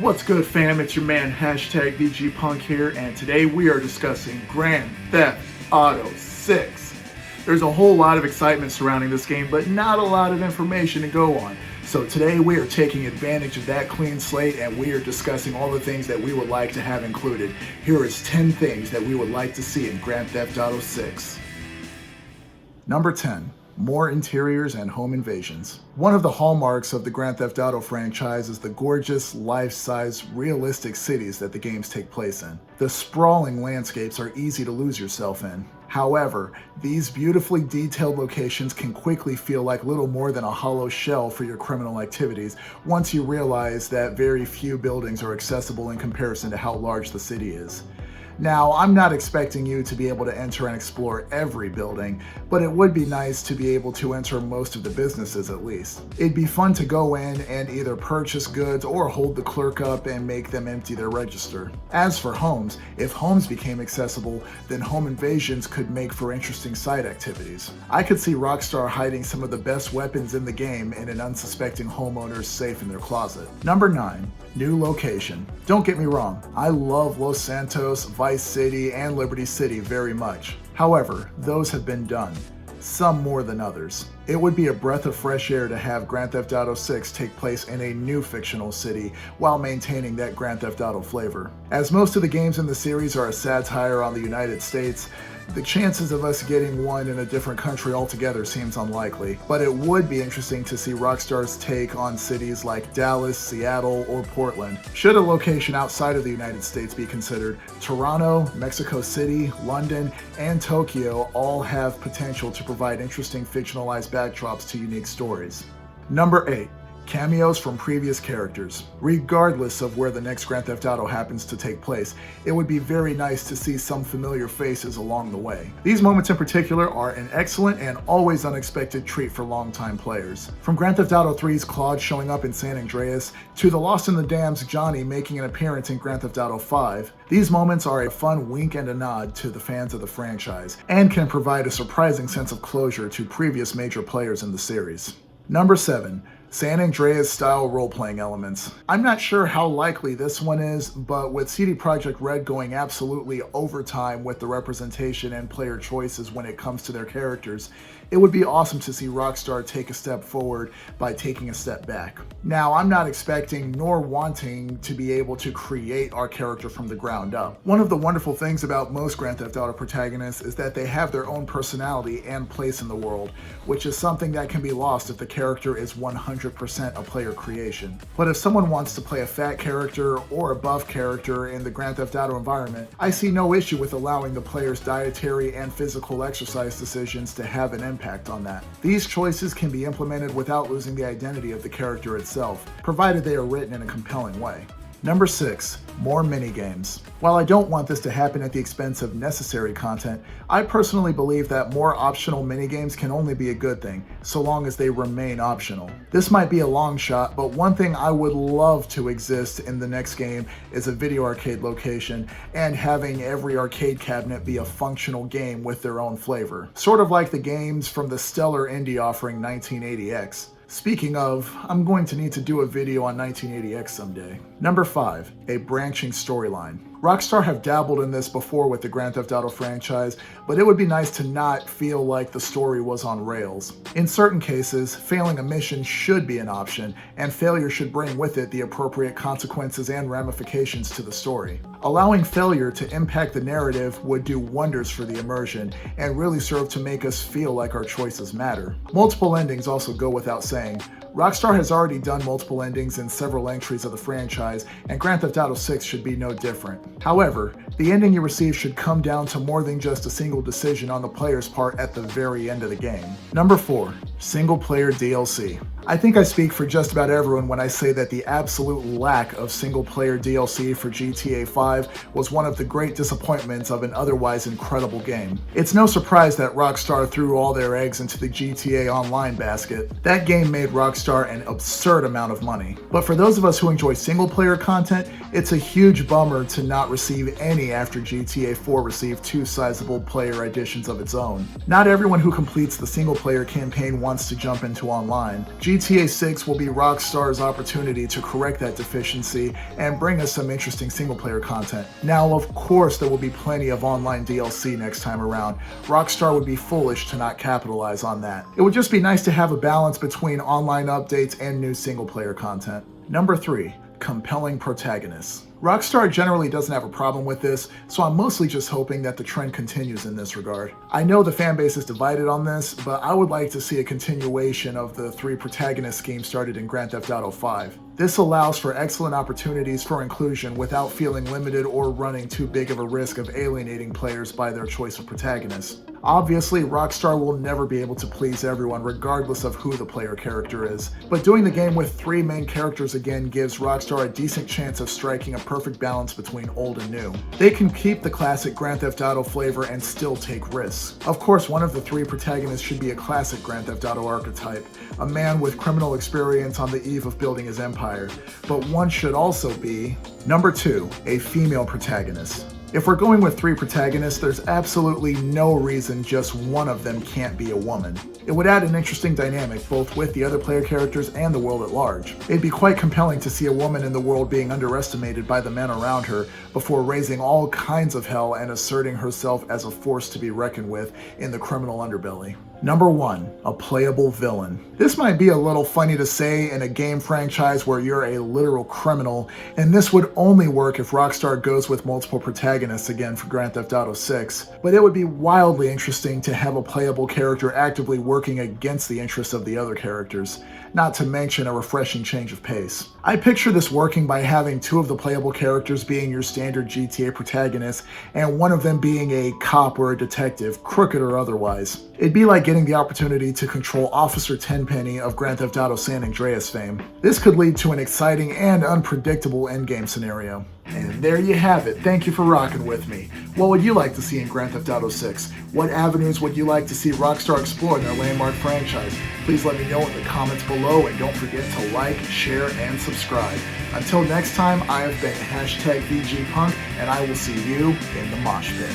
What's good, fam? It's your man #VGPunk here, and today we are discussing Grand Theft Auto 6. There's a whole lot of excitement surrounding this game, but not a lot of information to go on. So today we are taking advantage of that clean slate, and we are discussing all the things that we would like to have included. Here is 10 things that we would like to see in Grand Theft Auto 6. Number 10. More interiors and home invasions. One of the hallmarks of the Grand Theft Auto franchise is the gorgeous, life-size, realistic cities that the games take place in. The sprawling landscapes are easy to lose yourself in. However, these beautifully detailed locations can quickly feel like little more than a hollow shell for your criminal activities once you realize that very few buildings are accessible in comparison to how large the city is. Now, I'm not expecting you to be able to enter and explore every building, but it would be nice to be able to enter most of the businesses at least. It'd be fun to go in and either purchase goods or hold the clerk up and make them empty their register. As for homes, if homes became accessible, then home invasions could make for interesting side activities. I could see Rockstar hiding some of the best weapons in the game in an unsuspecting homeowner's safe in their closet. Number 9. New location. Don't get me wrong, I love Los Santos, Vice City, and Liberty City very much. However, those have been done, some more than others. It would be a breath of fresh air to have Grand Theft Auto 6 take place in a new fictional city while maintaining that Grand Theft Auto flavor. As most of the games in the series are a satire on the United States, the chances of us getting one in a different country altogether seems unlikely, but it would be interesting to see Rockstar's take on cities like Dallas, Seattle, or Portland. Should a location outside of the United States be considered, Toronto, Mexico City, London, and Tokyo all have potential to provide interesting fictionalized backdrops to unique stories. Number 8. Cameos from previous characters. Regardless of where the next Grand Theft Auto happens to take place, it would be very nice to see some familiar faces along the way. These moments in particular are an excellent and always unexpected treat for longtime players. From Grand Theft Auto 3's Claude showing up in San Andreas, to the Lost in the Dam's Johnny making an appearance in Grand Theft Auto 5, these moments are a fun wink and a nod to the fans of the franchise, and can provide a surprising sense of closure to previous major players in the series. Number 7. San Andreas-style role-playing elements. I'm not sure how likely this one is, but with CD Projekt Red going absolutely overtime with the representation and player choices when it comes to their characters, it would be awesome to see Rockstar take a step forward by taking a step back. Now, I'm not expecting nor wanting to be able to create our character from the ground up. One of the wonderful things about most Grand Theft Auto protagonists is that they have their own personality and place in the world, which is something that can be lost if the character is 100% a player creation. But if someone wants to play a fat character or a buff character in the Grand Theft Auto environment, I see no issue with allowing the player's dietary and physical exercise decisions to have an impact on that. These choices can be implemented without losing the identity of the character itself, provided they are written in a compelling way. Number 6. More minigames. While I don't want this to happen at the expense of necessary content, I personally believe that more optional minigames can only be a good thing, so long as they remain optional. This might be a long shot, but one thing I would love to exist in the next game is a video arcade location, and having every arcade cabinet be a functional game with their own flavor. Sort of like the games from the stellar indie offering 1980X. Speaking of, I'm going to need to do a video on 1980X someday. Number 5. A branching storyline. Rockstar have dabbled in this before with the Grand Theft Auto franchise, but it would be nice to not feel like the story was on rails. In certain cases, failing a mission should be an option, and failure should bring with it the appropriate consequences and ramifications to the story. Allowing failure to impact the narrative would do wonders for the immersion, and really serve to make us feel like our choices matter. Multiple endings also go without saying. Rockstar has already done multiple endings in several entries of the franchise, and Grand Theft Auto 6 should be no different. However, the ending you receive should come down to more than just a single decision on the player's part at the very end of the game. Number 4. Single-player DLC. I think I speak for just about everyone when I say that the absolute lack of single-player DLC for GTA 5 was one of the great disappointments of an otherwise incredible game. It's no surprise that Rockstar threw all their eggs into the GTA Online basket. That game made Rockstar an absurd amount of money. But for those of us who enjoy single-player content, it's a huge bummer to not receive any after GTA 4 received 2 sizable player editions of its own. Not everyone who completes the single-player campaign wants wants to jump into online. GTA 6 will be Rockstar's opportunity to correct that deficiency and bring us some interesting single-player content. Now, of course, there will be plenty of online DLC next time around. Rockstar would be foolish to not capitalize on that. It would just be nice to have a balance between online updates and new single-player content. Number 3. Compelling protagonists. Rockstar generally doesn't have a problem with this, so I'm mostly just hoping that the trend continues in this regard. I know the fanbase is divided on this, but I would like to see a continuation of the 3 protagonist scheme started in Grand Theft Auto 5. This allows for excellent opportunities for inclusion without feeling limited or running too big of a risk of alienating players by their choice of protagonists. Obviously, Rockstar will never be able to please everyone regardless of who the player character is, but doing the game with 3 main characters again gives Rockstar a decent chance of striking a perfect balance between old and new. They can keep the classic Grand Theft Auto flavor and still take risks. Of course, one of the 3 protagonists should be a classic Grand Theft Auto archetype, a man with criminal experience on the eve of building his empire, but one should also be... Number 2, a female protagonist. If we're going with 3 protagonists, there's absolutely no reason just one of them can't be a woman. It would add an interesting dynamic both with the other player characters and the world at large. It'd be quite compelling to see a woman in the world being underestimated by the men around her before raising all kinds of hell and asserting herself as a force to be reckoned with in the criminal underbelly. Number 1, a playable villain. This might be a little funny to say in a game franchise where you're a literal criminal, and this would only work if Rockstar goes with multiple protagonists again for Grand Theft Auto 6, but it would be wildly interesting to have a playable character actively working against the interests of the other characters, not to mention a refreshing change of pace. I picture this working by having 2 of the playable characters being your standard GTA protagonists, and one of them being a cop or a detective, crooked or otherwise. It'd be like getting the opportunity to control Officer Tenpenny of Grand Theft Auto San Andreas fame. This could lead to an exciting and unpredictable endgame scenario. And there you have it. Thank you for rocking with me. What would you like to see in Grand Theft Auto 6? What avenues would you like to see Rockstar explore in their landmark franchise? Please let me know in the comments below, and don't forget to like, share, and subscribe. Until next time, I have been #VGPunk, and I will see you in the mosh pit.